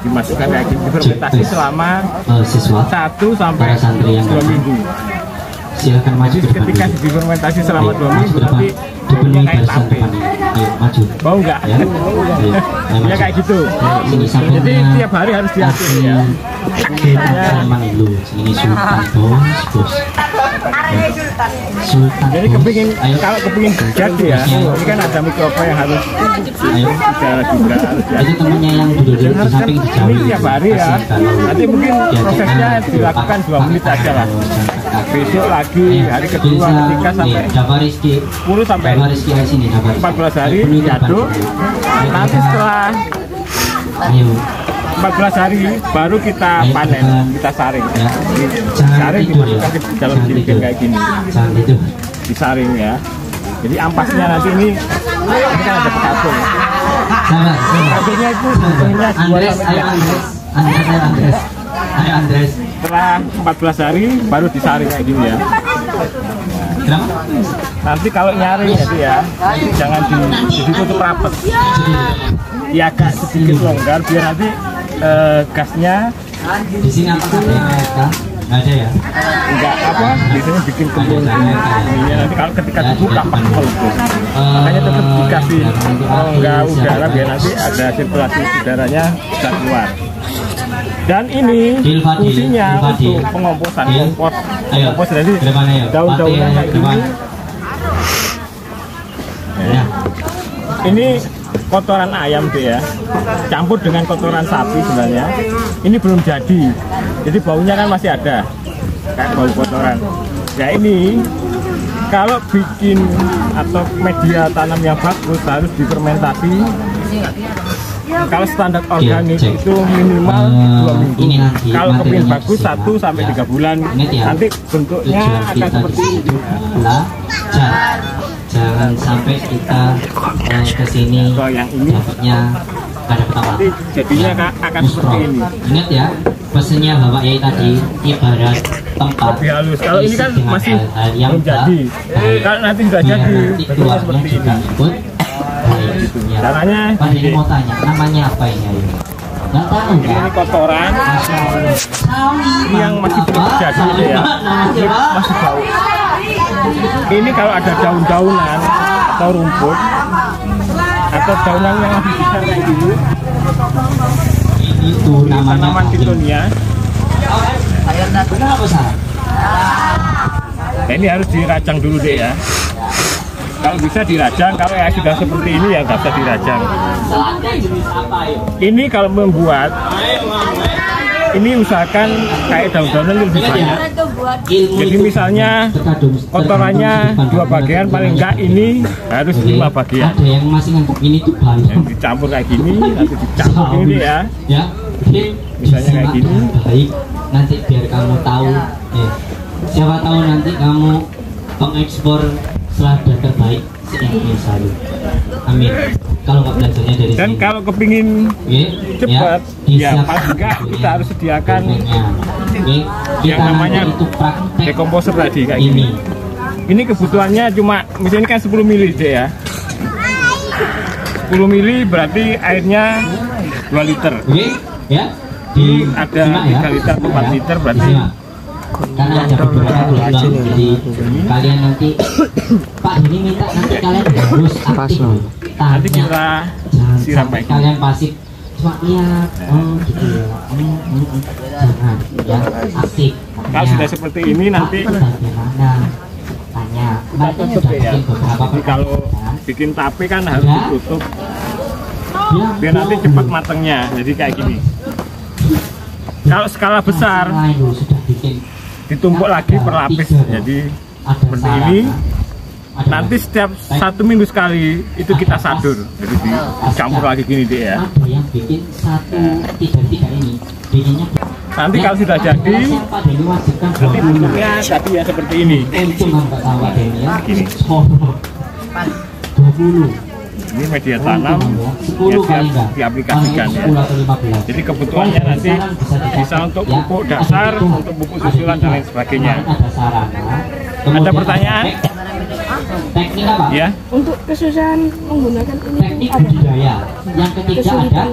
dimasukkan kayak gini, fermentasi selama siswa 1 sampai para santri yang 2 minggu. silakan maju ke depan Ketika dulu. difermentasi selama 2 minggu Depan. nanti Dipenuhi kayak barisan tape. depan ini. Ayo maju. Bau nggak? Ya. Ayo, ayo Ya maju. kayak gitu. Sini sampingnya. Jadi tiap hari harus diatur ya. Zaman dulu. Ini Sultan bos. Sultan. Jadi kalau kepingin jadi ya, ini kan ada mikroba yang harus dijaga juga, harus Itu diatur. temennya yang duduk di Dan harus kan samping dijauhi. ini tiap hari ya. Nanti mungkin prosesnya dilakukan 2 menit aja lah. Besok lagi hari kedua, ketiga sampai 10 sampai 14 hari diaduk. Nanti setelah Ayo. 14 hari baru kita panen, kita saring. Saring dimasukkan ke dalam jerigen kayak gini, Jangan tidur. disaring ya. Jadi ampasnya nanti ini kan ada pekatung. Sabar. Pekatungnya itu sebenarnya 2 Andres, sampai ayo 3. Andres. Ayo Andres. Setelah 14 hari baru disaring kayak gini ya. Kenapa? Nanti kalau nyaring jadi ya, jangan ditutup rapat. Ya agak sedikit longgar biar nanti gasnya Di sini apa ada MRK? Nggak ada ya? enggak apa, biasanya bikin kembung. Iya, nanti kalau ketika dibuka pas meletus. Makanya tetap dikasih rongga udara biar nanti ada sirkulasi udaranya bisa keluar. Dan ini fungsinya untuk pengomposan, kompos jadi daun-daunan kayak gini. Ya. Ini kotoran ayam tuh ya, campur dengan kotoran sapi sebenarnya. Ini belum jadi, jadi baunya kan masih ada, kayak bau kotoran. Ya ini kalau bikin atau media tanam yang bagus harus difermentasi. Kalau standar organik itu minimal 2 minggu. Kalau kepingin bagus 1 sampai 3 bulan. Nanti bentuknya akan seperti ini. Jangan sampai kita kesini yang ini dapatnya ada ketawa. nanti jadinya akan seperti ini. Ingat ya, pesennya Bapak Yai tadi ibarat tempat. Lebih halus. Kalau ini kan masih yang belum jadi. Kalau nanti sudah jadi, bentuknya seperti ini. Caranya Pak ini mau tanya, namanya apa ini? Ayo. Nggak tahu ini kan? kotoran ini yang masih belum jadi ya. Ini masih bau. Ini kalau ada daun-daunan atau rumput atau daunan yang lebih besar kayak gini, Ini tuh namanya tanaman pitonia. Kenapa Sar? Nah, ini harus dirajang dulu deh ya. Kalau bisa dirajang, kalau ya sudah seperti ini ya nggak usah dirajang. Ini kalau membuat, ini usahakan kayak daun-daunan lebih banyak. Jadi misalnya kotorannya 2 bagian, paling enggak ini harus 5 bagian. Ada yang masih nganggap ini tuh banyak. Yang dicampur kayak gini, nanti dicampur ini ya. Ya, Misalnya kayak gini. Baik, nanti biar kamu tahu. Siapa tahu nanti kamu pengekspor selada terbaik se-Indonesia. Amin. Kalau nggak belajarnya dari Dan sini. kalau kepingin cepat, ya pas enggak kita harus sediakan yang namanya dekomposer tadi kayak gini. Ini kebutuhannya cuma misalnya kan 10 mili deh ya. 10 mili berarti airnya 2 liter. Ya. Ini ada 3 liter, 4 liter berarti. Karena ada beberapa gelombang, jadi kalian nanti Pak ini minta nanti kalian harus aktif. Nanti kita siram sampai kayak gini. kalian pasif cuma lihat gitu ya. Jangan ya aktif. Kalau sudah seperti ini nanti Bagaimana? Tanya. Mereka sudah ya. bikin beberapa Jadi kalau bikin tape kan harus ditutup biar nanti cepat matangnya. Jadi kayak gini. Kalau skala besar sudah bikin ditumpuk lagi per lapis, jadi seperti ini. Nanti setiap 1 minggu sekali itu kita sadur, jadi dicampur lagi gini deh ya. Ada yang bikin 1 3 ini bikinnya. Nanti kalau sudah jadi, nanti bentuknya tadi ya seperti ini. Untung nggak tahu ada ini ya. Gini. 20. Ini media tanam yang siap diaplikasikan ya. Jadi kebutuhannya nanti bisa untuk pupuk dasar, untuk pupuk susulan dan lain sebagainya. Ada pertanyaan? Teknik apa? Ya. Untuk kesusahan menggunakan ini Teknik budidaya. Yang ketiga ada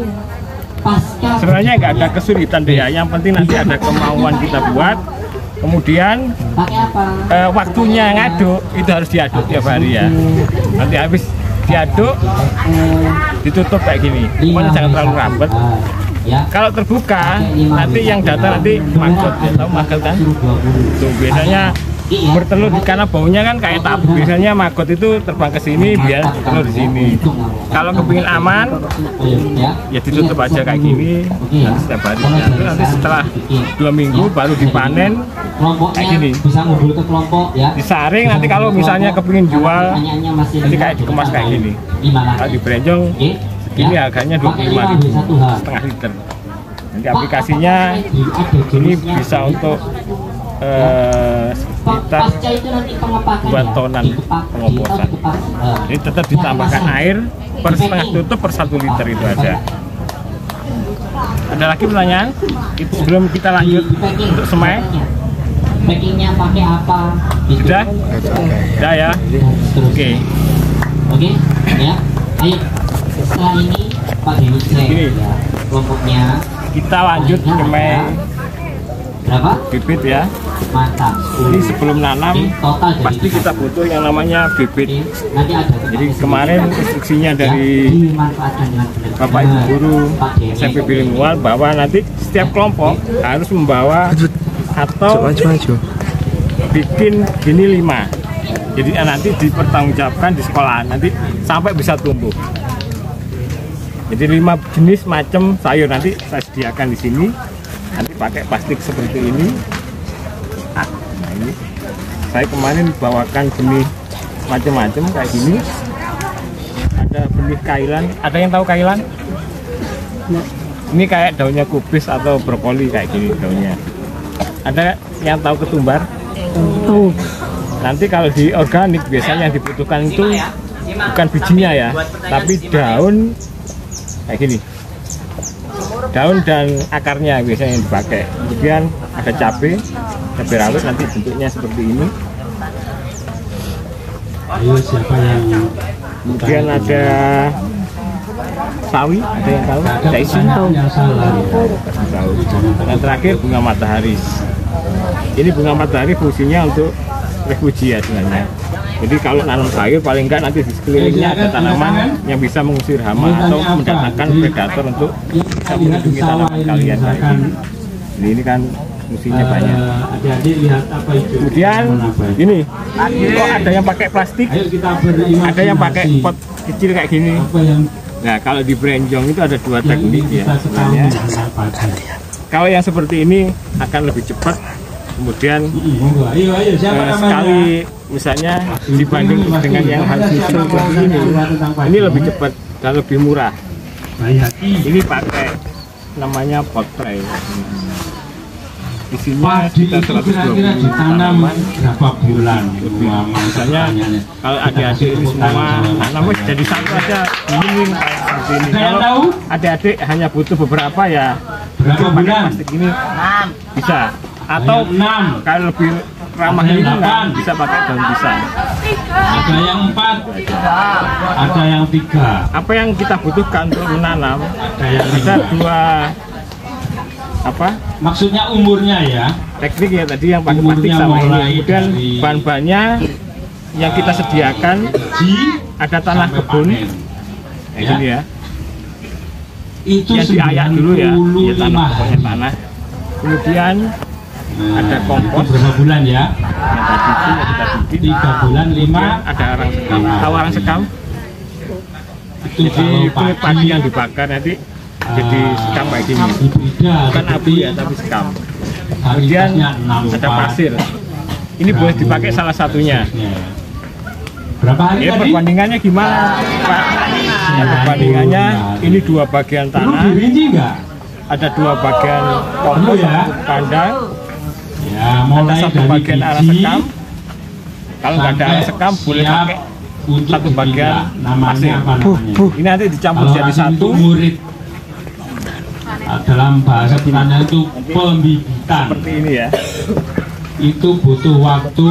Sebenarnya nggak ada kesulitan deh ya. Yang penting nanti ada kemauan kita buat. Kemudian waktunya ngaduk itu harus diaduk tiap hari ya. Nanti habis diaduk ditutup kayak gini. Pokoknya jangan terlalu rapat. Kalau terbuka nanti yang datang nanti maggot ya, tahu maggot kan? Tuh biasanya bertelur karena baunya kan kayak tabu. Biasanya maggot itu terbang ke sini biar bertelur di sini. Kalau kepingin aman ya ditutup aja kayak gini nanti setiap hari. Nanti setelah 2 minggu baru dipanen kayak gini. Disaring nanti kalau misalnya kepingin jual nanti kayak dikemas kayak gini. Kalau di Brenjong ini harganya 25.000 setengah liter. Nanti aplikasinya ini bisa untuk sekitar 2 tonan pengoplosan. Ini tetap ditambahkan air per setengah tutup per 1 liter itu aja. Ada lagi pertanyaan? Sebelum kita lanjut untuk semai. Packingnya pakai apa? Sudah? Sudah ya? Oke. Oke, ya. Ayo. Setelah ini Pak Dewi ya, kelompoknya kita lanjut semai berapa? Bibit ya. Mantap. Ini sebelum nanam pasti kita butuh yang namanya bibit. Nanti ada. Jadi kemarin instruksinya dari Bapak Ibu Guru SMP Bilingual bahwa nanti setiap kelompok harus membawa atau bikin gini 5. Jadi nanti dipertanggungjawabkan di sekolah nanti sampai bisa tumbuh. Jadi 5 jenis macam sayur nanti saya sediakan di sini. Nanti pakai plastik seperti ini. Nah ini saya kemarin bawakan benih macam-macam kayak gini. Ada benih kailan. Ada yang tahu kailan? Ini kayak daunnya kubis atau brokoli kayak gini daunnya. Ada yang tahu ketumbar? Nanti kalau di organik biasanya yang dibutuhkan itu bukan bijinya ya, tapi daun kayak gini. Daun dan akarnya biasanya yang dipakai. Kemudian ada cabai rawit nanti bentuknya seperti ini. Ayo siapa yang Kemudian ada sawi, ada yang tahu? Caisin tahu. Dan terakhir bunga matahari. Ini bunga matahari fungsinya untuk refugi ya sebenarnya. Jadi kalau nanam sayur paling enggak nanti di sekelilingnya ada tanaman yang bisa mengusir hama atau mendatangkan predator untuk bisa melindungi tanaman kalian kayak gini. Jadi ini kan fungsinya banyak. Adik-adik lihat apa itu? Kemudian ini, kok ada yang pakai plastik, ada yang pakai pot kecil kayak gini. Nah kalau di Brenjong itu ada 2 teknik ya sebenarnya. Kalau yang seperti ini akan lebih cepat. Kemudian sekali misalnya dibanding dengan yang harus nyusul seperti ini lebih cepat dan lebih murah. Ini pakai namanya pot tray. Isinya kita 120 ditanam berapa bulan? Misalnya kalau adik-adik ini semua namanya jadi satu aja minim kayak seperti ini. Kalau adik-adik hanya butuh beberapa ya berapa bulan? Plastik ini bisa. Atau kalau lebih ramah lingkungan bisa pakai daun pisang. Ada yang 4, ada yang 3. Apa yang kita butuhkan untuk menanam? Ada 2 apa? Maksudnya umurnya ya? Teknik ya tadi yang pakai plastik sama ini. Kemudian bahan-bahannya yang kita sediakan ada tanah kebun kayak gini ya. Itu yang diayak dulu ya tanah pokoknya tanah. Kemudian ada kompos berapa bulan ya? Yang tadi itu kita bikin 3 bulan 5. Ada arang sekam, tahu arang sekam? Itu Jadi kulit padi yang dibakar nanti jadi sekam kayak gini. Bukan abu ya tapi sekam. Kemudian ada pasir. Ini boleh dipakai salah satunya. Berapa hari ya, tadi? Perbandingannya gimana Pak? Ya, perbandingannya ini 2 bagian tanah. Ada 2 bagian kompos ya? Kandang. Ya, mulai ada 1 dari bagian arang sekam. Kalau nggak ada arang sekam boleh pakai 1 bagian pasir. Ini nanti dicampur jadi satu. Murid dalam bahasa Belanda itu pembibitan. Seperti ini ya. Itu butuh waktu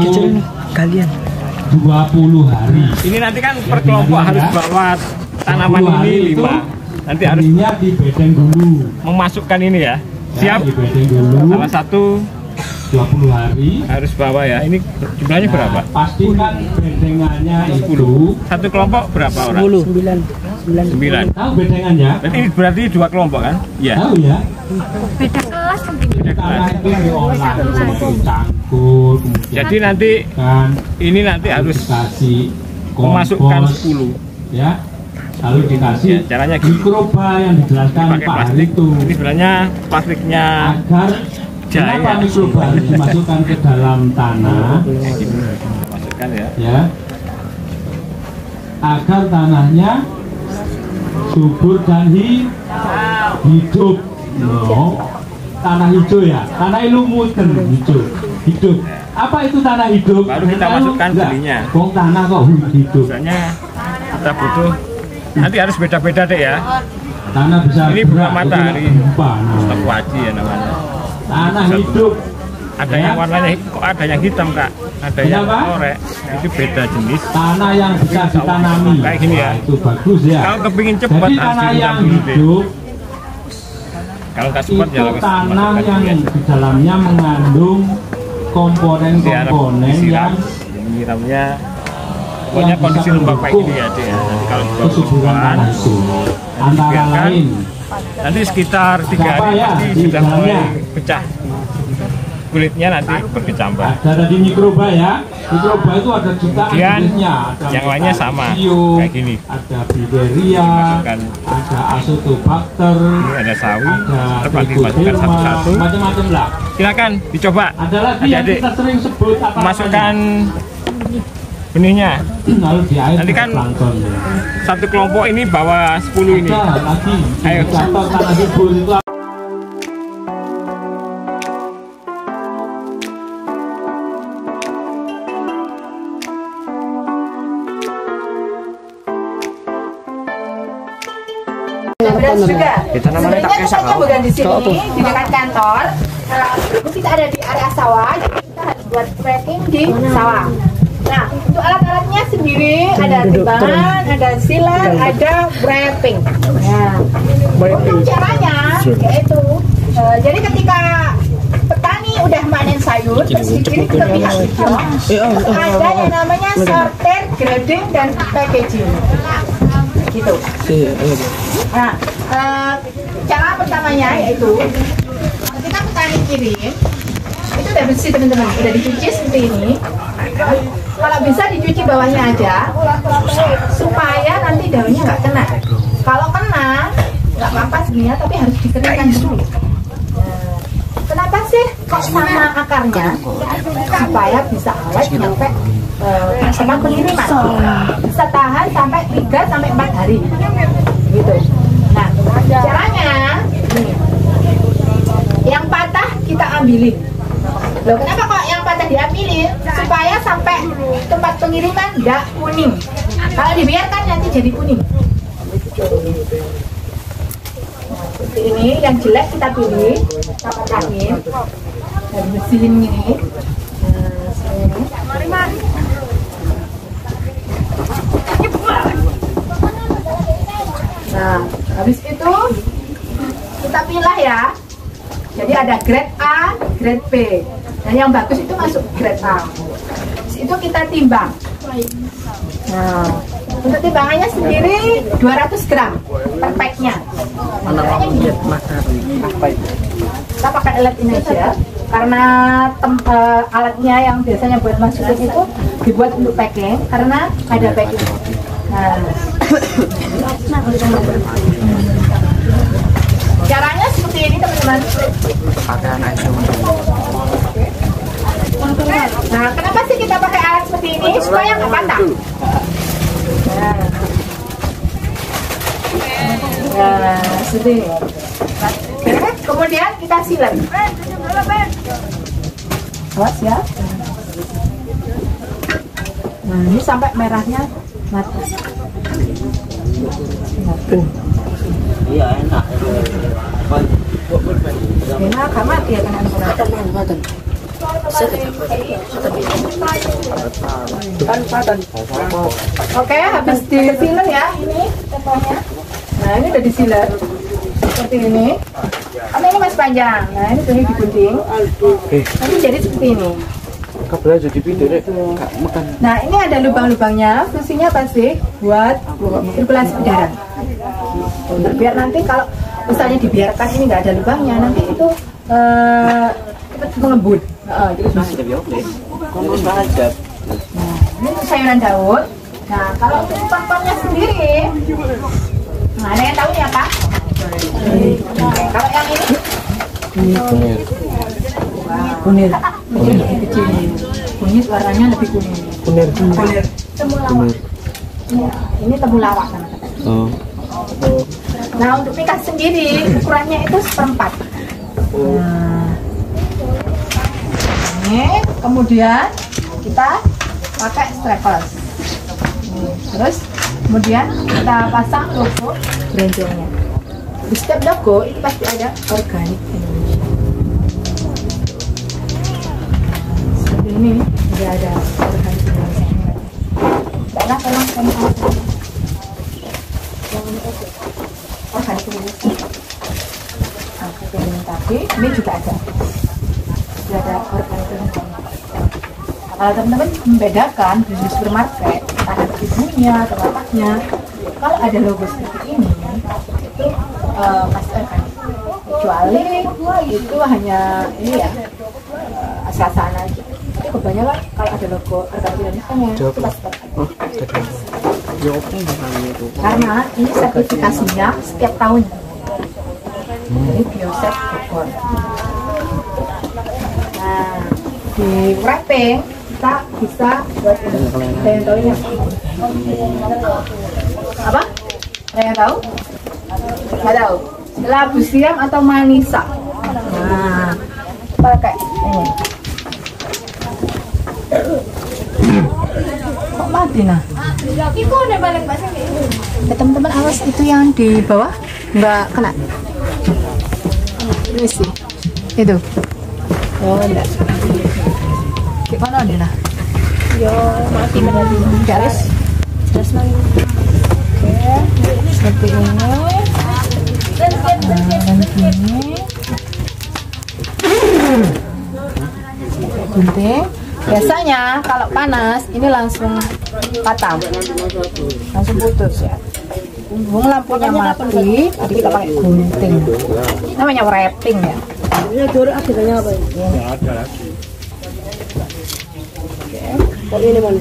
20 hari. Ini nanti kan per kelompok harus bawa tanaman ini 5. nanti harus Ininya di bedeng dulu. memasukkan ini ya. Ya, Siap. di bedeng dulu. Salah satu 20 hari. harus bawa ya. Ini jumlahnya berapa? Pastikan bedengannya itu. Satu kelompok berapa orang? 9. Tahu bedengannya? Berarti 2 kelompok kan? Iya. Tahu ya? Beda kelas mungkin. Tanah itu diolah seperti cangkul, kemudian Jadi nanti kan ini nanti harus dikasih memasukkan kompos, 10. ya. Lalu dikasih Ya, caranya gini. mikroba yang dijelaskan Pakai Pak Hari plastik. itu Ini sebenarnya plastiknya agar Jaya. kenapa mikroba harus dimasukkan ke dalam tanah, kayak gini. Masukkan ya. ya, agar tanahnya subur dan hidup. No. Tanah hijau ya, tanah ilmukan hijau, hidup. Apa itu tanah hidup? Baru kita masukkan benihnya. Kong tanah kok hidup. Misalnya kita butuh nanti harus beda-beda deh ya. Tanah besar Ini bunga matahari. gempa, Stok waji ya namanya. tanah hidup. Ada yang warnanya kok ada yang hitam kak, ada yang Kenapa? orek. Itu beda jenis. Tanah yang bisa ditanami. Kayak gini ya. Nah, itu bagus ya. Kalau kepingin cepat Jadi harus tanah direndam yang dulu deh. hidup Kalau nggak cepat itu ya harus tanah masukkan yang dia. di dalamnya mengandung komponen-komponen Disiram, yang menyiramnya. Pokoknya yang kondisi bisa lembab kayak gini ya mendukung deh ya. Nanti kalau dibawa kesuburan pelan, tanah itu. Antara dibiarkan. lain nanti sekitar 3 Apa hari ya pasti di sudah mulai dalamnya? pecah. Kulitnya nanti berkecambah. ada tadi mikroba ya. Mikroba itu ada jutaan Kemudian, jenisnya. Ada yang lainnya sama, Metallium, kayak gini. ada Biberia, Dimasukkan. ada Azotobacter, Ini ada sawi, ada terus nanti dimasukkan Trichoderma, satu-satu. macam-macam lah. Silakan dicoba. Ada lagi yang Adik-adik, kita sering sebut apa masukkan benihnya. namanya? Lalu di air Nanti kan plankton ya. Satu kelompok ini bawa 10 ini. Ada lagi Ayo. indikator tanah subur itu beras juga. Sebenarnya tempatnya bukan di sini, di dekat kantor. Kita ada di area sawah, jadi kita harus buat trekking di sawah. Nah, untuk alat-alatnya sendiri ada timbangan, ada silat, ada wrapping. Nah, untuk caranya yaitu, jadi ketika petani udah panen sayur, terus dikirim ke pihak hijau, ada yang namanya sorter, grading, dan packaging. Gitu. Nah, cara pertamanya yaitu ketika petani kirim itu udah bersih teman-teman, udah dicuci seperti ini. Kalau bisa dicuci bawahnya aja supaya nanti daunnya nggak kena. Kalau kena nggak apa-apa sebenarnya, tapi harus dikeringkan dulu. Kenapa sih kok sama akarnya? Supaya bisa awet sampai sama pengiriman. Bisa tahan sampai 3 sampai 4 hari. Gitu. Nah, caranya nih. Yang patah kita ambilin. Loh, kenapa kok yang patah diambilin? Supaya sampai tempat pengiriman nggak kuning. Kalau dibiarkan nanti jadi kuning. Seperti ini, yang jelek kita pilih, kita patahin dan bersihin ini. Nah, habis itu kita pilah ya. Jadi ada grade A, grade B. Dan yang bagus itu masuk grade A. Habis itu kita timbang. Nah, untuk timbangannya sendiri 200 gram per packnya. Kita pakai alat ini aja. Karena alatnya yang biasanya buat masukin itu dibuat untuk packing, karena ada packing. Nah, caranya seperti ini teman-teman. Nah, kenapa sih kita pakai alat seperti ini? Supaya nggak patah. Nah, sedih. Kemudian kita silet. Awas ya. Nah, ini sampai merahnya mati. Iya enak. Enak gak mati ya kan? Oke, habis disilet ya ini temponya. Nah ini udah disilet seperti ini. Karena ini masih panjang. Nah ini sudah digunting. Nanti jadi seperti ini. Kabelnya jadi video deh. Nah ini ada lubang-lubangnya. Fungsinya apa sih? Buat sirkulasi udara. Biar nanti kalau misalnya dibiarkan ini nggak ada lubangnya, nanti itu cepat mengebut. Jadi ini sayuran daun. Nah kalau untuk pangpangnya sendiri, nah, ada yang tahu ya Pak? Kalau yang ini? Kunir. Kunir lebih kecil. Kunyit warnanya lebih kuning. Kunir. Temulawak. Ini temulawak kan? Oh. Nah untuk mikas sendiri ukurannya itu 1/4. Nah, ini kemudian kita pakai strapless. Terus kemudian kita pasang logo brandingnya. Di setiap logo itu pasti ada organik Indonesia. Seperti ini tidak ada organik Indonesia. Karena tolong kami organik Indonesia. Nah, seperti ini tadi, ini juga ada. Sudah ada organik Indonesia. Kalau teman-teman membedakan di supermarket, ada ibunya, tepatnya, kalau ada logo seperti ini, itu pasti organik. Kecuali itu hanya ini ya, asal-asalan aja. Tapi kebanyakan kalau ada logo organik Indonesia, itu pasti organik. Karena ini sertifikasinya setiap tahun. Ini Biosec Bogor. Nah, di wrapping kita bisa buat ini. Ada yang tahu ya? Apa? Ada yang tahu? Nggak tahu. Labu siam atau manisa. Nah, pakai ini. Kok mati nah? Ibu udah balik bahasa ini. Teman-teman awas itu yang di bawah nggak kena. Ini sih. Itu. Oh enggak. Gimana Dina? Yo, mati berarti. Garis. Terus lagi. Oke. Seperti ini. Dan ini. Gunting. Biasanya kalau panas ini langsung patah, langsung putus ya. Hubung lampunya mati, jadi kita pakai gunting. Namanya wrapping ya. Ini dulu akhirnya apa ini? Ada lagi. Kalau ini mana?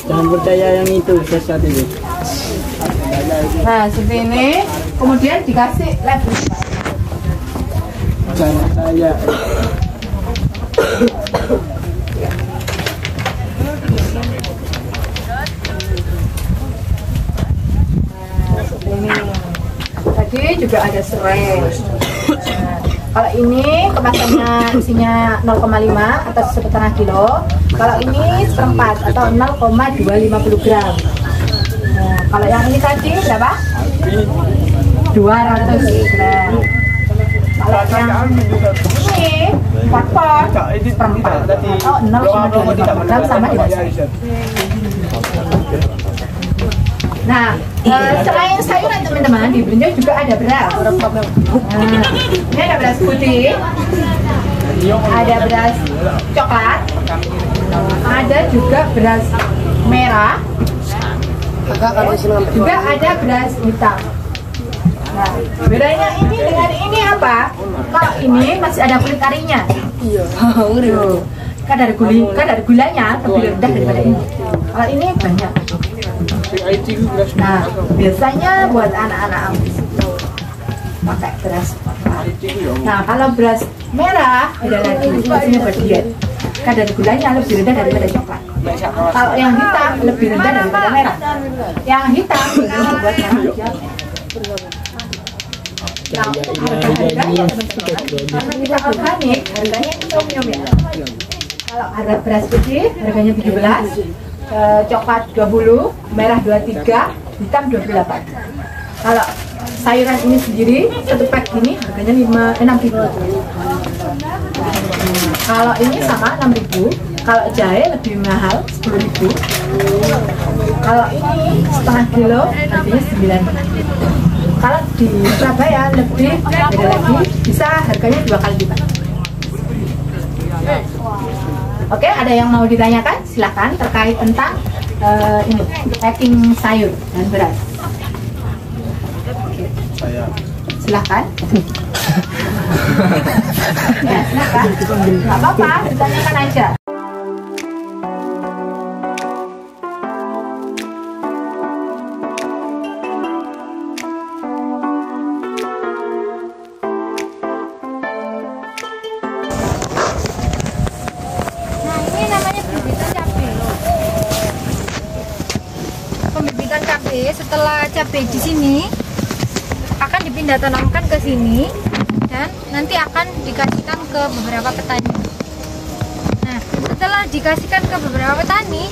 Jangan percaya yang itu sesat itu. Nah seperti ini, kemudian dikasih label. Jangan saya. Tadi juga ada serai. Nah, kalau ini kemasannya isinya 0,5 atau 1,5 kilo. Kalau ini 1/4 atau 0,250 gram. Nah, kalau yang ini tadi berapa? 200 gram. Kalau yang ini 4 pot 1/4 atau 0,250 gram sama dibagi. Nah, selain sayuran teman-teman, di Berinjau juga ada beras. Nah, ini ada beras putih, ada beras coklat, ada juga beras merah, juga ada beras hitam. Nah, bedanya ini dengan ini apa? Kalau ini masih ada kulit karinya. Kadar gulanya lebih rendah daripada ini. Kalau ini banyak. Nah, biasanya buat anak-anak ambis itu pakai beras. Nah, kalau beras merah beda lagi, biasanya buat diet. Kadar gulanya lebih rendah daripada coklat. Kalau yang hitam lebih rendah daripada merah. Yang hitam ini buat yang hijau. Nah, untuk harga-harganya karena kita organik, harganya itu premium ya. Kalau harga beras putih harganya 17, coklat 20, merah 23, hitam 28. Kalau sayuran ini sendiri satu pack ini harganya 6.000. Kalau ini sama 6.000. Kalau jahe lebih mahal 10.000. Kalau ini setengah kilo harganya 9.000. Kalau di Surabaya lebih beda lagi, bisa harganya 2 kali lipat. Oke, ada yang mau ditanyakan? Silakan terkait tentang ini packing sayur dan beras. Silakan. Ya, silakan. Nggak apa-apa, ditanyakan aja. Nah, ini namanya pembibitan cabai. Pembibitan cabai, setelah cabai di sini akan dipindah tanamkan ke sini dan nanti akan dikasihkan ke beberapa petani. Nah, setelah dikasihkan ke beberapa petani,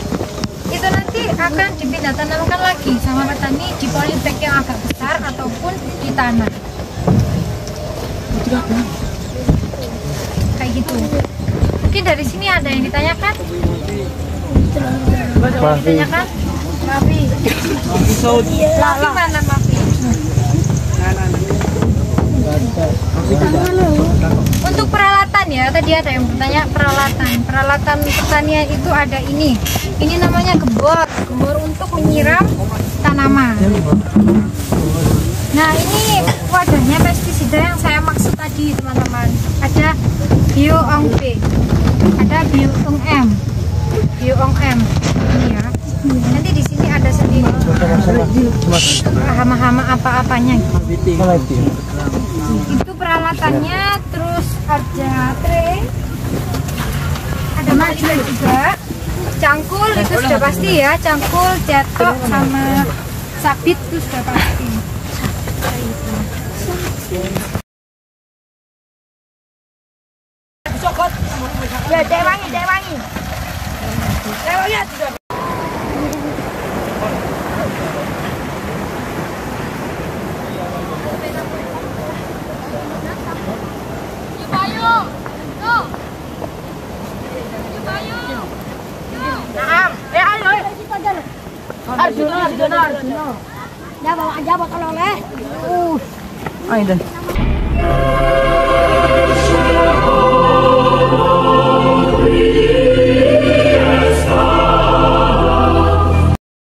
itu nanti akan dipindah tanamkan lagi sama petani di polybag yang agak besar ataupun di tanah. Kayak gitu. Mungkin dari sini ada yang ditanyakan? Ada yang ditanyakan? Mafi. Mafi mana Mafi? Untuk peralatan ya, tadi ada yang bertanya peralatan pertanian itu ada ini namanya gembor untuk menyiram tanaman. Nah, ini wadahnya pestisida yang saya maksud tadi teman-teman, ada Bioong B, ada Bioong M ini ya. Nanti di sini ada sendiri hama-hama apa-apanya gitu. Itu peralatannya. Terus ada tray, ada masker juga, cangkul itu sudah pasti ya, cangkul, cetok sama sabit itu sudah pasti. Ya, cewangi sudah. Arjuna. Ya bawa aja bakal oleh. Oh, itu.